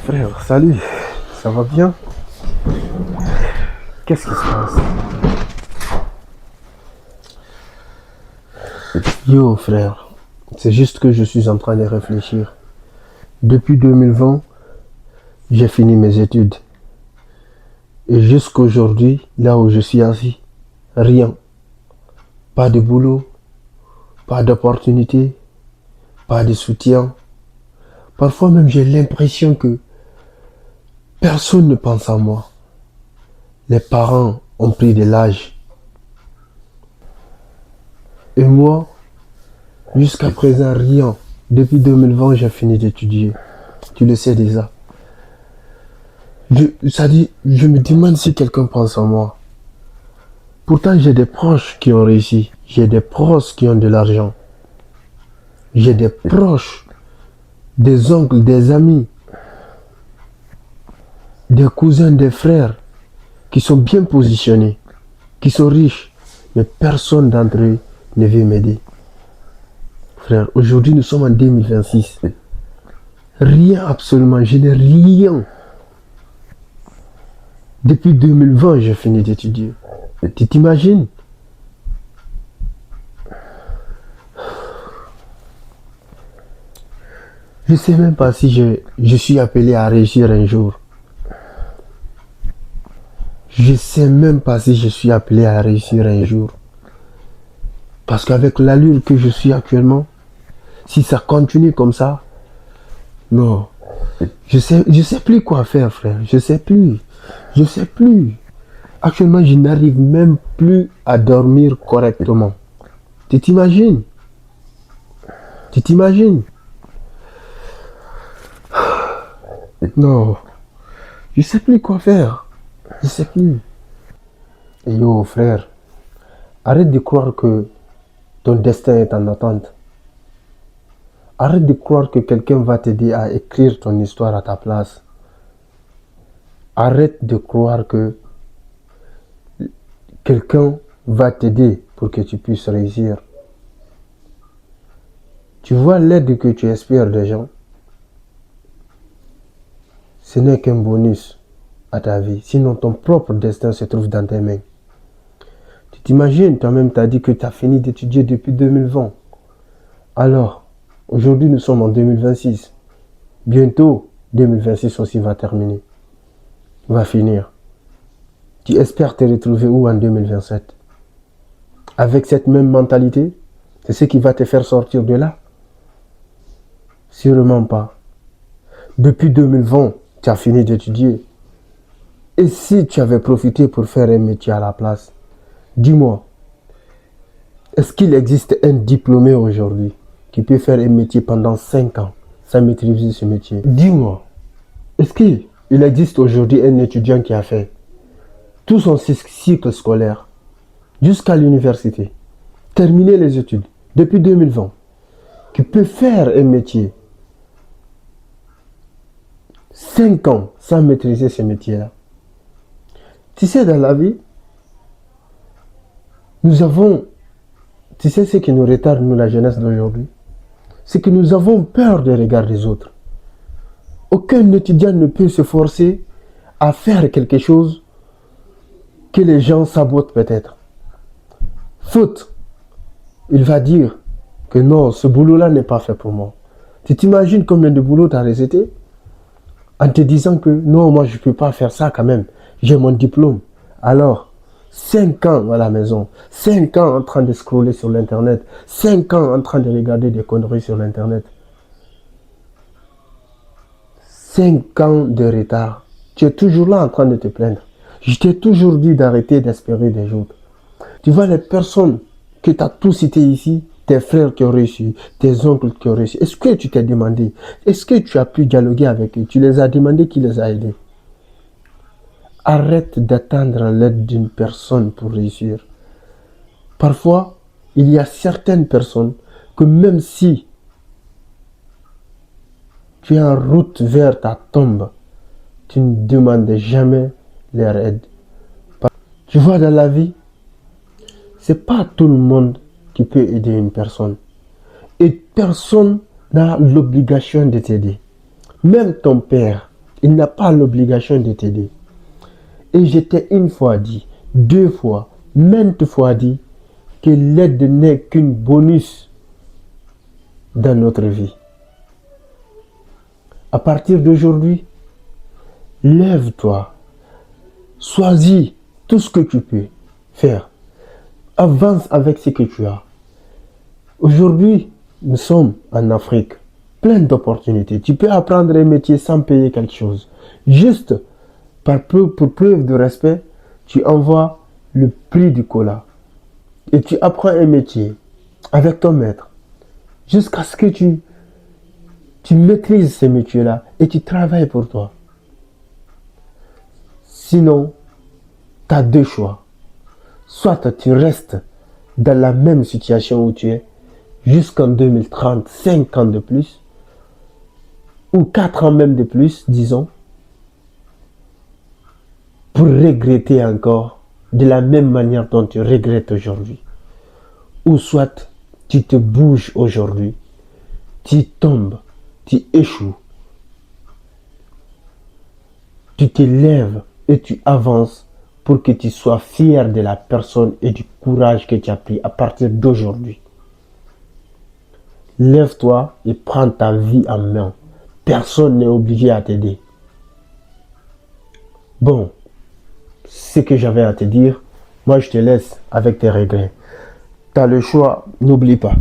Frère, salut, ça va bien? Qu'est-ce qui se passe? Yo frère, c'est juste que je suis en train de réfléchir. Depuis 2020, j'ai fini mes études. Et jusqu'aujourd'hui, là où je suis assis, rien. Pas de boulot, pas d'opportunité, pas de soutien. Parfois même j'ai l'impression que personne ne pense à moi. Les parents ont pris de l'âge. Et moi, jusqu'à présent, rien. Depuis 2020, j'ai fini d'étudier. Tu le sais déjà. Je me demande si quelqu'un pense à moi. Pourtant, j'ai des proches qui ont réussi. J'ai des proches qui ont de l'argent. J'ai des proches, des oncles, des amis, des cousins, des frères qui sont bien positionnés, qui sont riches. Mais personne d'entre eux ne veut m'aider. Frère, aujourd'hui, nous sommes en 2026. Rien absolument, je n'ai rien. Depuis 2020, j'ai fini d'étudier. Tu t'imagines? Je ne sais même pas si je suis appelé à réussir un jour. Je ne sais même pas si je suis appelé à réussir un jour. Parce qu'avec l'allure que je suis actuellement, si ça continue comme ça, non. Je sais plus quoi faire, frère. Je sais plus. Je sais plus. Actuellement, je n'arrive même plus à dormir correctement. Tu t'imagines? Tu t'imagines? Non. Je sais plus quoi faire. Je sais plus. Yo, frère, arrête de croire que ton destin est en attente. Arrête de croire que quelqu'un va t'aider à écrire ton histoire à ta place. Arrête de croire que quelqu'un va t'aider pour que tu puisses réussir. Tu vois l'aide que tu espères des gens, ce n'est qu'un bonus à ta vie. Sinon, ton propre destin se trouve dans tes mains. Tu t'imagines, toi-même, tu as dit que tu as fini d'étudier depuis 2020. Alors, aujourd'hui, nous sommes en 2026. Bientôt, 2026 aussi va terminer. Va finir. Tu espères te retrouver où en 2027? Avec cette même mentalité? C'est ce qui va te faire sortir de là? Sûrement pas. Depuis 2020, tu as fini d'étudier. Et si tu avais profité pour faire un métier à la place? Dis-moi, est-ce qu'il existe un diplômé aujourd'hui qui peut faire un métier pendant 5 ans sans maîtriser ce métier? Dis-moi, est-ce qu'il existe aujourd'hui un étudiant qui a fait tout son cycle scolaire jusqu'à l'université, terminer les études depuis 2020, qui peut faire un métier 5 ans sans maîtriser ce métier-là? Tu sais, dans la vie, tu sais ce qui nous retarde, nous, la jeunesse d'aujourd'hui? C'est que nous avons peur des regards des autres. Aucun étudiant ne peut se forcer à faire quelque chose que les gens sabotent peut-être. Faute, il va dire que non, ce boulot-là n'est pas fait pour moi. Tu t'imagines combien de boulot tu as récité en te disant que non, moi je ne peux pas faire ça quand même. J'ai mon diplôme. Alors, 5 ans à la maison, 5 ans en train de scroller sur l'internet, 5 ans en train de regarder des conneries sur l'internet. 5 ans de retard. Tu es toujours là en train de te plaindre. Je t'ai toujours dit d'arrêter d'espérer des autres. Tu vois les personnes que tu as tous citées ici, tes frères qui ont réussi, tes oncles qui ont réussi. Est-ce que tu t'es demandé, est-ce que tu as pu dialoguer avec eux? Tu les as demandé qui les a aidés? Arrête d'attendre l'aide d'une personne pour réussir. Parfois, il y a certaines personnes que même si tu es en route vers ta tombe, tu ne demandes jamais leur aide. Tu vois, dans la vie, c'est pas tout le monde qui peut aider une personne. Et personne n'a l'obligation de t'aider. Même ton père Il n'a pas l'obligation de t'aider. Et je t'ai une fois dit, 2 fois, maintes fois dit, que l'aide n'est qu'une bonus dans notre vie. À partir d'aujourd'hui, lève-toi, choisis tout ce que tu peux faire. Avance avec ce que tu as. Aujourd'hui, nous sommes en Afrique, plein d'opportunités. Tu peux apprendre un métier sans payer quelque chose. Juste pour preuve de respect, tu envoies le prix du cola. Et tu apprends un métier avec ton maître. Jusqu'à ce que tu maîtrises ce métier-là et tu travailles pour toi. Sinon, tu as 2 choix. Soit tu restes dans la même situation où tu es jusqu'en 2030, 5 ans de plus, ou 4 ans même de plus, disons, pour regretter encore de la même manière dont tu regrettes aujourd'hui. Ou soit tu te bouges aujourd'hui, tu tombes, tu échoues, tu te lèves et tu avances pour que tu sois fier de la personne et du courage que tu as pris à partir d'aujourd'hui. Lève-toi et prends ta vie en main. Personne n'est obligé à t'aider. Bon, ce que j'avais à te dire, moi je te laisse avec tes regrets. Tu as le choix, n'oublie pas.